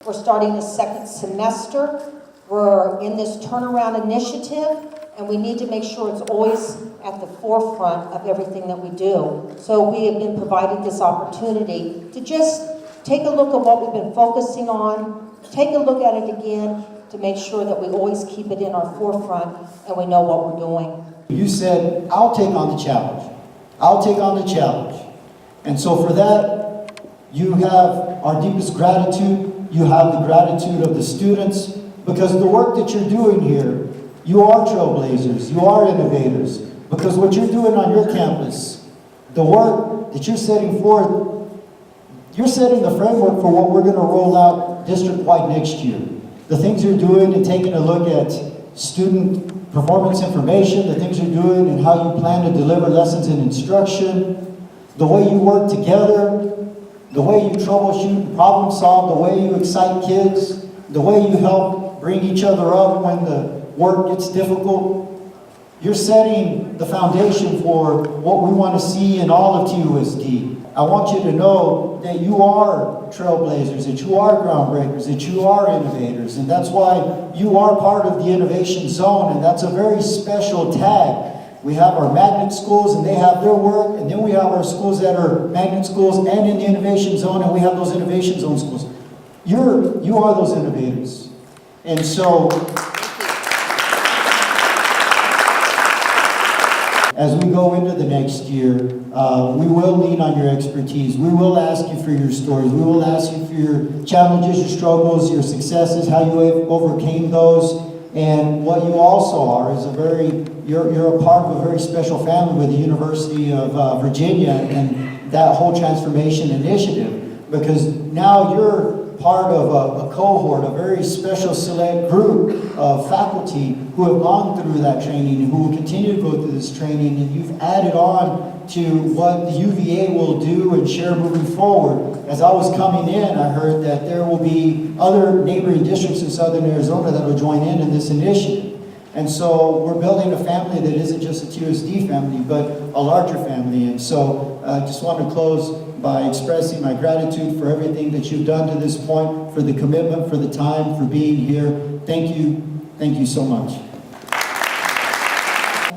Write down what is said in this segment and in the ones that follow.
We're starting the second semester. We're in this turnaround initiative, and we need to make sure it's always at the forefront of everything that we do. So we have been provided this opportunity to just take a look at what we've been focusing on, take a look at it again, to make sure that we always keep it in our forefront and we know what we're doing. You said, I'll take on the challenge. I'll take on the challenge. And so for that, you have our deepest gratitude. You have the gratitude of the students, because the work that you're doing here, you are trailblazers, you are innovators, because what you're doing on your campus, the work that you're setting forth, you're setting the framework for what we're going to roll out district-wide next year. The things you're doing and taking a look at student performance information, the things you're doing and how you plan to deliver lessons and instruction, the way you work together, the way you troubleshoot, problem solve, the way you excite kids, the way you help bring each other up when the work gets difficult. You're setting the foundation for what we want to see in all of TUSD. I want you to know that you are trailblazers, that you are groundbreakers, that you are innovators, and that's why you are part of the innovation zone, and that's a very special tag. We have our magnet schools and they have their work, and then we have our schools that are magnet schools and in the innovation zone, and we have those innovation zone schools. You are those innovators. And so, as we go into the next year, we will lean on your expertise. We will ask you for your stories. We will ask you for your challenges, your struggles, your successes, how you overcame those. And what you also are is you're a part of a very special family with the University of Virginia and that whole transformation initiative, because now you're part of a cohort, a very special select group of faculty who have gone through that training and who will continue to go through this training, and you've added on to what the UVA will do and share moving forward. As I was coming in, I heard that there will be other neighboring districts in Southern Arizona that will join in this initiative. And so we're building a family that isn't just a TUSD family, but a larger family. And so I just want to close by expressing my gratitude for everything that you've done to this point, for the commitment, for the time, for being here. Thank you so much.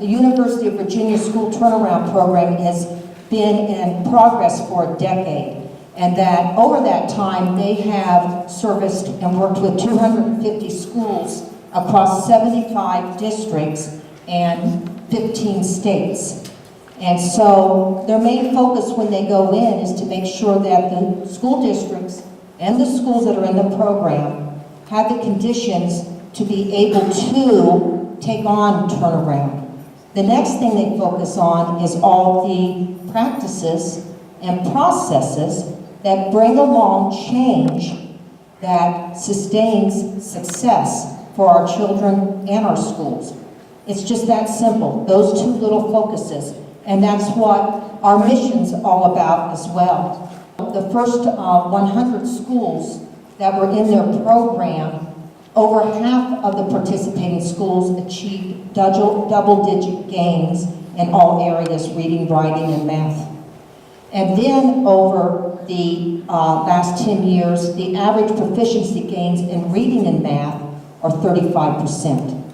The University of Virginia School Turnaround Program has been in progress for a decade, and that over that time they have serviced and worked with 250 schools across 75 districts and 15 states. And so their main focus when they go in is to make sure that the school districts and the schools that are in the program have the conditions to be able to take on turnaround. The next thing they focus on is all the practices and processes that bring along change that sustains success for our children and our schools. It's just that simple, those two little focuses. And that's what our mission's all about as well. The first 100 schools that were in their program, over half of the participating schools achieved double-digit gains in all areas, reading, writing, and math. And then over the last 10 years, the average proficiency gains in reading and math are 35%.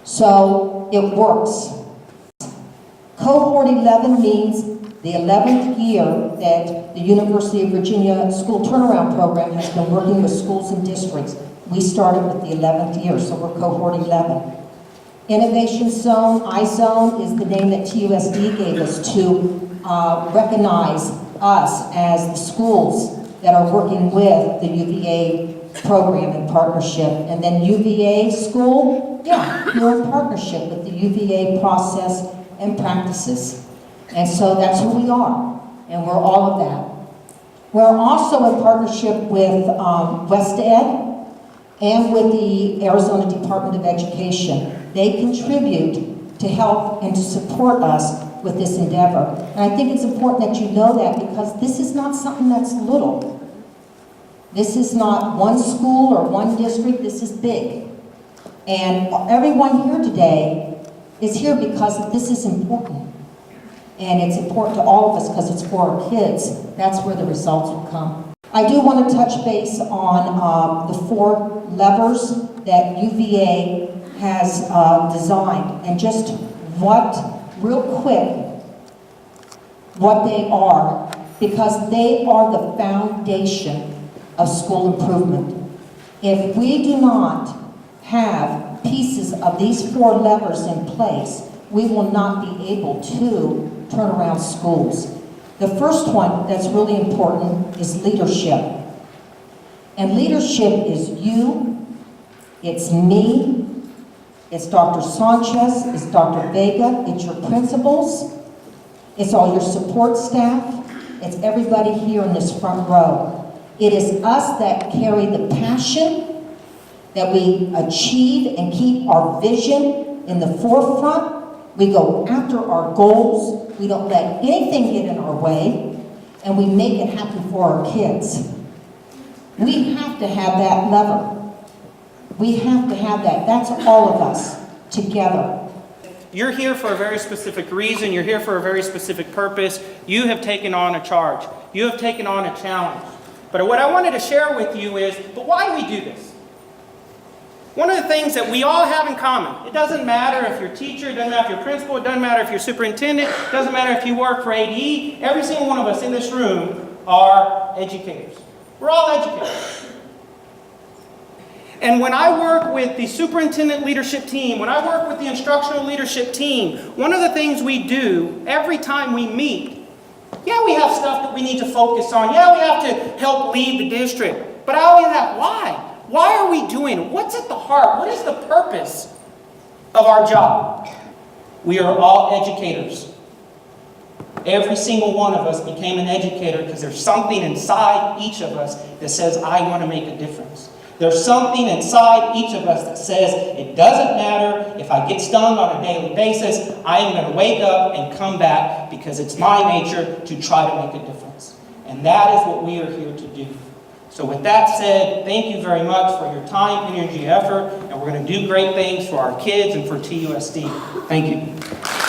So it works. Cohort 11 means the 11th year that the University of Virginia School Turnaround Program has been working with schools and districts. We started with the 11th year, so we're cohort 11. Innovation Zone, iZone, is the name that TUSD gave us to recognize us as the schools that are working with the UVA program in partnership. And then UVA school, yeah, you're in partnership with the UVA process and practices. And so that's who we are, and we're all of that. We're also in partnership with West Ed and with the Arizona Department of Education. They contribute to help and to support us with this endeavor. And I think it's important that you know that, because this is not something that's little. This is not one school or one district, this is big. And everyone here today is here because this is important. And it's important to all of us because it's for our kids. That's where the results will come. I do want to touch base on the 4 levers that UVA has designed, and just real quick, what they are, because they are the foundation of school improvement. If we do not have pieces of these 4 levers in place, we will not be able to turn around schools. The first one that's really important is leadership. And leadership is you, it's me, it's Dr. Sanchez, it's Dr. Vega, it's your principals, it's all your support staff, it's everybody here in this front row. It is us that carry the passion, that we achieve and keep our vision in the forefront. We go after our goals, we don't let anything get in our way, and we make it happen for our kids. We have to have that lever. We have to have that. That's all of us together. You're here for a very specific reason. You're here for a very specific purpose. You have taken on a charge. You have taken on a challenge. But what I wanted to share with you is, but why do we do this? One of the things that we all have in common, it doesn't matter if you're a teacher, it doesn't matter if you're a principal, it doesn't matter if you're superintendent, it doesn't matter if you work for ADE, every single one of us in this room are educators. We're all educators. And when I work with the superintendent leadership team, when I work with the instructional leadership team, one of the things we do every time we meet, yeah, we have stuff that we need to focus on. Yeah, we have to help lead the district. But I always ask, why? Why are we doing it? What's at the heart? What is the purpose of our job? We are all educators. Every single one of us became an educator because there's something inside each of us that says, I want to make a difference. There's something inside each of us that says, it doesn't matter if I get stung on a daily basis, I am going to wake up and come back because it's my nature to try to make a difference. And that is what we are here to do. So with that said, thank you very much for your time, energy, effort, and we're going to do great things for our kids and for TUSD. Thank you.